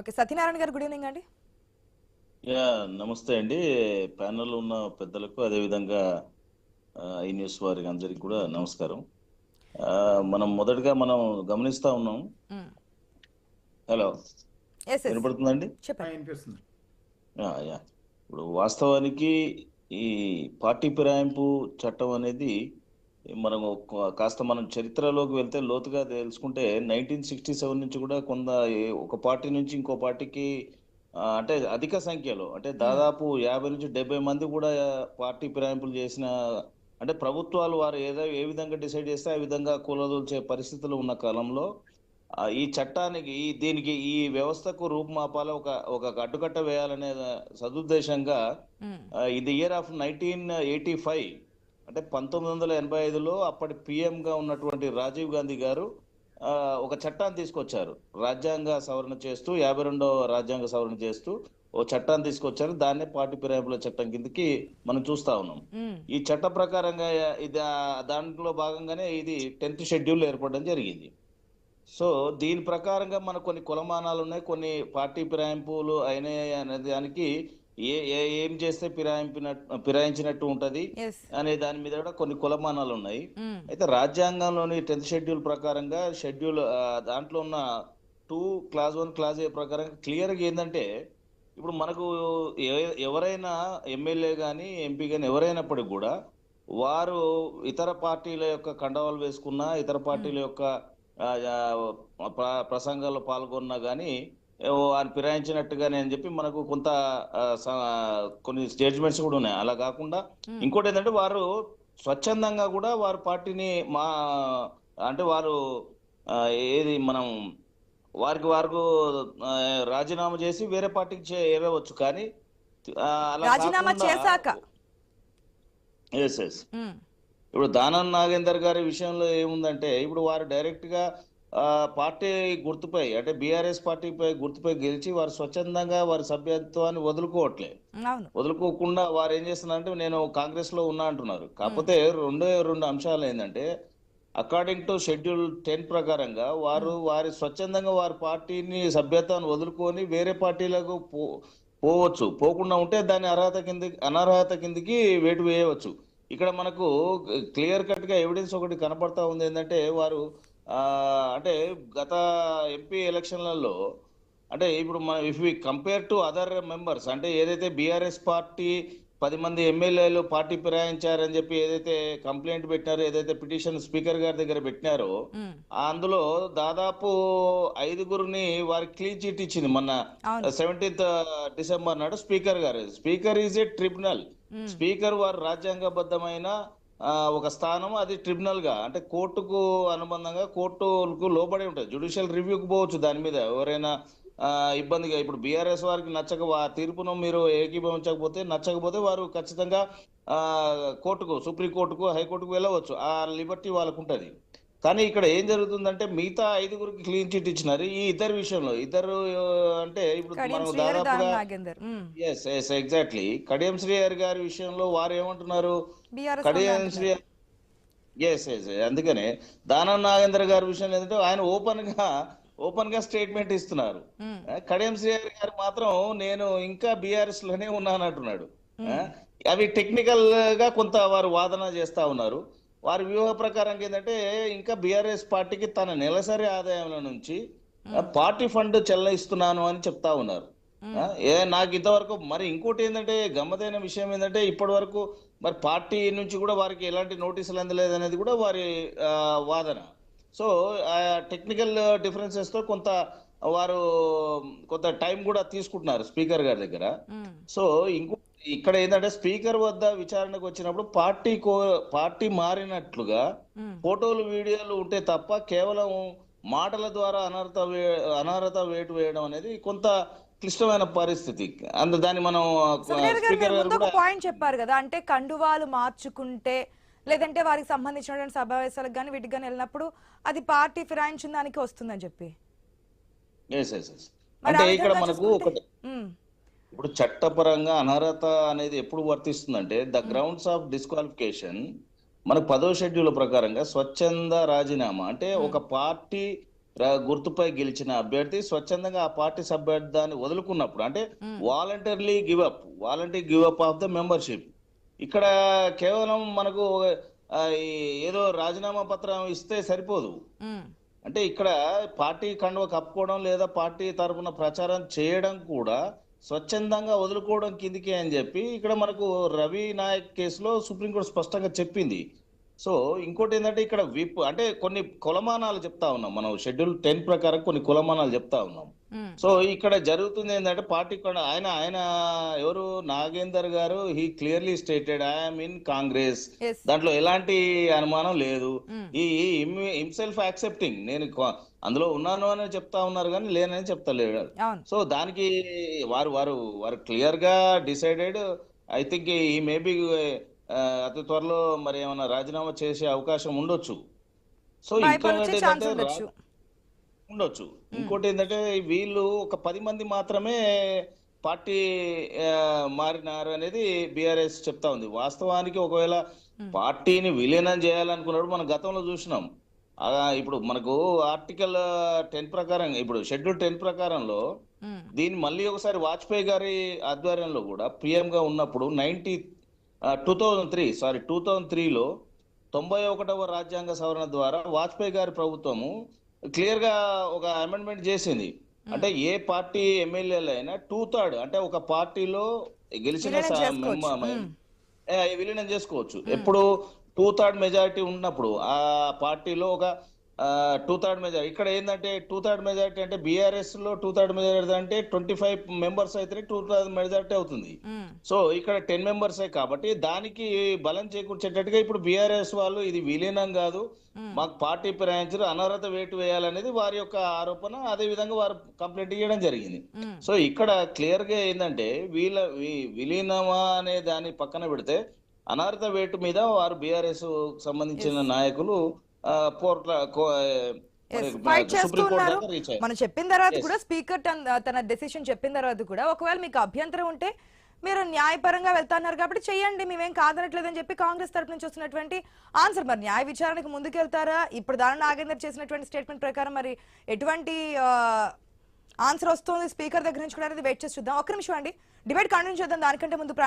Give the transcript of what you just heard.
Okay. Satyanarayana గారు good evening అండి. Yeah నమస్తే అండి. ప్యానెల్ ఉన్న పెద్దలకు అదేవిధంగా ఈ న్యూస్ వారికి అందరికి కూడా నమస్కారం. మనం మొదటగా మనం గమనిస్తా ఉన్నాం. హలో, ఎస్ ఎస్ వినపడుతుందండి? చెప్పండి. వినిపిస్తుంది. యా ఇప్పుడు వాస్తవానికి ఈ పార్టీ ఫిరాయింపు చట్టం అనేది మనం కాస్త మనం చరిత్రలోకి వెళ్తే లోతుగా తెలుసుకుంటే 1967 నుంచి కూడా ఒక పార్టీ నుంచి ఇంకో పార్టీకి అంటే అధిక సంఖ్యలో అంటే దాదాపు 50 నుంచి 70 మంది కూడా పార్టీ ఫిరాయింపులు చేసిన అంటే ప్రభుత్వాలు వారు ఏ విధంగా డిసైడ్ చేస్తే ఆ విధంగా కూలదోల్చే పరిస్థితులు ఉన్న కాలంలో ఈ చట్టానికి ఈ వ్యవస్థకు రూపుమాపాల ఒక ఒక అడ్డుకట్ట వేయాలనే సదుద్దేశంగా ఇది ఇయర్ ఆఫ్ 1985 అంటే 1985లో అప్పటి పిఎం గా ఉన్నటువంటి రాజీవ్ గాంధీ గారు ఒక చట్టాన్ని తీసుకొచ్చారు. రాజ్యాంగ సవరణ చేస్తూ 52వ రాజ్యాంగ సవరణ చేస్తూ ఓ చట్టాన్ని తీసుకొచ్చారు. దాన్నే పార్టీ ఫిరాయింపుల చట్టం కిందకి మనం చూస్తా ఉన్నాం. ఈ చట్ట ప్రకారంగా ఇది దాంట్లో భాగంగానే ఇది 10th షెడ్యూల్ ఏర్పడడం జరిగింది. సో దీని ప్రకారంగా మనకు కొన్ని కులమానాలు ఉన్నాయి, కొన్ని పార్టీ ఫిరాయింపులు అయినాయి అనే దానికి ఏం చేస్తే ఫిరాయించినట్టు ఉంటది అనే దాని మీద కూడా కొన్ని కులమానాలు ఉన్నాయి. అయితే రాజ్యాంగంలోని 10th షెడ్యూల్ ప్రకారంగా దాంట్లో ఉన్న 2 క్లాజ్ 1 క్లాజ్ ఏ ప్రకారం క్లియర్గా ఏంటంటే ఇప్పుడు మనకు ఎవరైనా ఎమ్మెల్యే కానీ ఎంపీ కానీ ఎవరైనప్పటికీ కూడా వారు ఇతర పార్టీల యొక్క కండవాలు వేసుకున్నా ఇతర పార్టీల యొక్క ప్రసంగాల్లో పాల్గొన్నా కానీ ఆయన ఫిరాయించినట్టుగానే అని చెప్పి మనకు కొన్ని స్టేట్మెంట్స్ కూడా ఉన్నాయి. అలా కాకుండా ఇంకోటి ఏంటంటే వారు స్వచ్ఛందంగా కూడా వారు పార్టీని అంటే వారు ఏది మనం వారికి రాజీనామా చేసి వేరే పార్టీకి చేరవచ్చు. కానీ రాజీనామా చేశాక ఇప్పుడు దానం నాగేందర్ గారి విషయంలో ఏముందంటే ఇప్పుడు వారు డైరెక్ట్ గా పార్టీ గుర్తుపై అంటే బీఆర్ఎస్ పార్టీపై గుర్తుపై గెలిచి వారు స్వచ్ఛందంగా వారి సభ్యత్వాన్ని వదులుకోకుండా వారు ఏం చేస్తున్నారంటే నేను కాంగ్రెస్ లో ఉన్నా అంటున్నారు. కాకపోతే రెండు అంశాలు ఏంటంటే అకార్డింగ్ టు షెడ్యూల్ 10 ప్రకారంగా వారి స్వచ్ఛందంగా వారి పార్టీని సభ్యత్వాన్ని వదులుకొని వేరే పార్టీలకు పోవచ్చు. పోకుండా ఉంటే దాన్ని అనర్హత కిందికి వేటు వేయవచ్చు. ఇక్కడ మనకు క్లియర్ కట్ గా ఎవిడెన్స్ ఒకటి కనపడతా ఉంది. ఏంటంటే వారు అంటే గత ఎంపీ ఎలక్షన్లలో అంటే ఇప్పుడు if we compare to other members అంటే ఏదైతే బీఆర్ఎస్ పార్టీ 10 మంది ఎమ్మెల్యేలు పార్టీ ఫిరాయించారని చెప్పి ఏదైతే కంప్లైంట్ పెట్టినారో ఏదైతే పిటిషన్ స్పీకర్ గారి దగ్గర పెట్టినారో అందులో దాదాపు 5గురిని వారికి క్లీన్ చిట్ ఇచ్చింది మొన్న 17th డిసెంబర్ నాడు స్పీకర్ గారు. Speaker is a tribunal. Speaker వారు రాజ్యాంగబద్ధమైన ఒక స్థానం, అది ట్రిబ్యునల్ గా అంటే కోర్టుకు అనుబంధంగా కోర్టుకు లోబడి ఉంటుంది. జ్యుడిషియల్ రివ్యూకి పోవచ్చు దాని మీద ఎవరైనా ఇబ్బందిగా. ఇప్పుడు బీఆర్ఎస్ వారికి ఆ తీర్పును మీరు నచ్చకపోతే వారు ఖచ్చితంగా కోర్టుకు, సుప్రీంకోర్టుకు, హైకోర్టుకు వెళ్ళవచ్చు. ఆ లిబర్టీ వాళ్ళకు ఉంటది. కానీ ఇక్కడ ఏం జరుగుతుందంటే మిగతా 5గురికి క్లీన్ చిట్ ఇచ్చినారు. ఈ ఇద్దరు విషయంలో అంటే ఇప్పుడు మనం దాదాపుగా ఎగ్జాక్ట్లీ కడియం శ్రీహరి గారి విషయంలో వారు ఏమంటున్నారు, కడియం శ్రీ అందుకనే దానం నాగేంద్ర గారి విషయంలో ఏంటంటే ఆయన ఓపెన్ గా స్టేట్మెంట్ ఇస్తున్నారు. కడియం శ్రీహరి గారు మాత్రం నేను ఇంకా బీఆర్ఎస్ లోనే ఉన్నాను అంటున్నాడు. అవి టెక్నికల్ గా కొంత వారు వాదన చేస్తా ఉన్నారు. వారి వ్యూహ ప్రకారం ఏంటంటే ఇంకా బీఆర్ఎస్ పార్టీకి తన నెలసరి ఆదాయంలో నుంచి పార్టీ ఫండ్ చెల్లిస్తున్నాను అని చెప్తా ఉన్నారు. నాకు ఇంతవరకు మరి ఇంకోటి ఏంటంటే గమ్మతైన విషయం ఏంటంటే ఇప్పటి వరకు మరి పార్టీ నుంచి కూడా వారికి ఎలాంటి నోటీసులు అందలేదు అనేది కూడా వారి వాదన. సో టెక్నికల్ డిఫరెన్సెస్ తో వారు కొంత టైం కూడా తీసుకుంటున్నారు స్పీకర్ గారి దగ్గర. సో ఇక్కడ ఏంటంటే స్పీకర్ వద్ద విచారణకు వచ్చినప్పుడు పార్టీ మారినట్లుగా ఫోటోలు వీడియోలు ఉంటే తప్ప కేవలం మాటల ద్వారా అనర్హత వేటు వేయడం అనేది కొంత క్లిష్టమైన పరిస్థితి. దాన్ని మనం స్పీకర్ గారు పాయింట్ చెప్పారు కదా, అంటే కండువాలు మార్చుకుంటే లేదంటే వారికి సంబంధించినటువంటి సమావేశాలకు కానీ వీటికి కానీ వెళ్ళినప్పుడు అది పార్టీ ఫిరాయించిన దానికి వస్తుందని చెప్పి అంటే ఇక్కడ మనకు ఇప్పుడు చట్టపరంగా అనర్హత అనేది ఎప్పుడు వర్తిస్తుందంటే ద గ్రౌండ్స్ ఆఫ్ డిస్క్వాలిఫికేషన్ మనకు 10వ షెడ్యూల్ ప్రకారంగా స్వచ్ఛంద రాజీనామా అంటే ఒక పార్టీ గుర్తుపై గెలిచిన అభ్యర్థి స్వచ్ఛందంగా ఆ పార్టీ సభ్యర్థాన్ని వదులుకున్నప్పుడు అంటే voluntary give up of the membership. ఇక్కడ కేవలం మనకు ఏదో రాజీనామా పత్రం ఇస్తే సరిపోదు. అంటే ఇక్కడ పార్టీ కండువ కప్పుకోవడం లేదా పార్టీ తరఫున ప్రచారం చేయడం కూడా స్వచ్ఛందంగా వదులుకోవడం కిందికే అని చెప్పి ఇక్కడ మనకు రవి నాయక్ కేసులో సుప్రీంకోర్టు స్పష్టంగా చెప్పింది. సో ఇంకోటి ఏంటంటే ఇక్కడ విప్ అంటే కొన్ని కులమానాలు చెప్తా ఉన్నాం మనం, షెడ్యూల్ 10 ప్రకారం కొన్ని కులమానాలు చెప్తా ఉన్నాం. సో ఇక్కడ జరుగుతుంది ఏంటంటే పార్టీ ఆయన ఎవరు నాగేందర్ గారు he clearly stated I'm in Congress, దాంట్లో ఎలాంటి అనుమానం లేదు. ఈ హిమ్సెల్ఫ్ యాక్సెప్టింగ్ నేను అందులో ఉన్నాను అని చెప్తా ఉన్నారు కానీ లేనని చెప్తలేడు. సో దానికి వారు క్లియర్ గా డిసైడెడ్. ఐ థింక్ ఈ మేబీ అతి త్వరలో మరి ఏమైనా రాజీనామా చేసే అవకాశం ఉండొచ్చు. సో ఉండొచ్చు. ఇంకోటి ఏంటంటే వీళ్ళు ఒక 10 మంది మాత్రమే పార్టీ మారినారు అనేది బీఆర్ఎస్ చెప్తా ఉంది. వాస్తవానికి ఒకవేళ పార్టీని విలీనం చేయాలనుకున్నప్పుడు మనం గతంలో చూసినాం. ఇప్పుడు మనకు ఆర్టికల్ 10 ప్రకారం, ఇప్పుడు షెడ్యూల్ 10 ప్రకారంలో దీన్ని మళ్ళీ ఒకసారి వాజ్పేయి గారి ఆధ్వర్యంలో కూడా పిఎం గా ఉన్నప్పుడు 2003లో 91వ రాజ్యాంగ సవరణ ద్వారా వాజ్పేయి గారి ప్రభుత్వము క్లియర్ గా ఒక అమెండ్మెంట్ చేసింది. అంటే ఏ పార్టీ ఎమ్మెల్యేలు అయినా 2/3 అంటే ఒక పార్టీలో గెలిచిన విలీనం చేసుకోవచ్చు. ఎప్పుడు 2/3 మెజారిటీ ఉన్నప్పుడు ఆ పార్టీలో ఒక 2/3 మెజారిటీ. ఇక్కడ ఏంటంటే 2/3 మెజారిటీ అంటే బీఆర్ఎస్ లో 2/3 మెజారిటీ అంటే 25 మెంబర్స్ అయితే 2/3 మెజారిటీ అవుతుంది. సో ఇక్కడ 10 మెంబర్సే కాబట్టి దానికి బలం చేకూర్చేటట్టుగా ఇప్పుడు బీఆర్ఎస్ వాళ్ళు ఇది విలీనం కాదు, మాకు పార్టీ ఫిరాయించారు, అనర్హత వేటు వేయాలనేది వారి యొక్క ఆరోపణ. అదే విధంగా వారు కంప్లైంట్ చేయడం జరిగింది. సో ఇక్కడ క్లియర్ గా ఏంటంటే విలీనమా అనే దాన్ని పక్కన పెడితే అనర్హత వేటు మీద వారు బీఆర్ఎస్ సంబంధించిన నాయకులు ఫైట్ చేస్తున్నారు. మనం చెప్పిన తర్వాత కూడా స్పీకర్ తన డెసిషన్ చెప్పిన తర్వాత కూడా ఒకవేళ మీకు అభ్యంతరం ఉంటే మీరు న్యాయపరంగా వెళ్తున్నారు కాబట్టి చెయ్యండి, మేమేం కాదనట్లేదని చెప్పి కాంగ్రెస్ తరపు నుంచి వస్తున్నటువంటి ఆన్సర్. మరి న్యాయ విచారణకు ముందుకెళ్తారా? ఇప్పుడు దాని నాగేందర్ చేసినటువంటి స్టేట్మెంట్ ప్రకారం మరి ఎటువంటి ఆన్సర్ వస్తుంది స్పీకర్ దగ్గర నుంచి కూడా అనేది వెయిట్ చేసి చూద్దాం. ఒక్క నిమిషం అండి, డిబేట్ కంటిన్యూ చేద్దాం. దానికంటే ముందు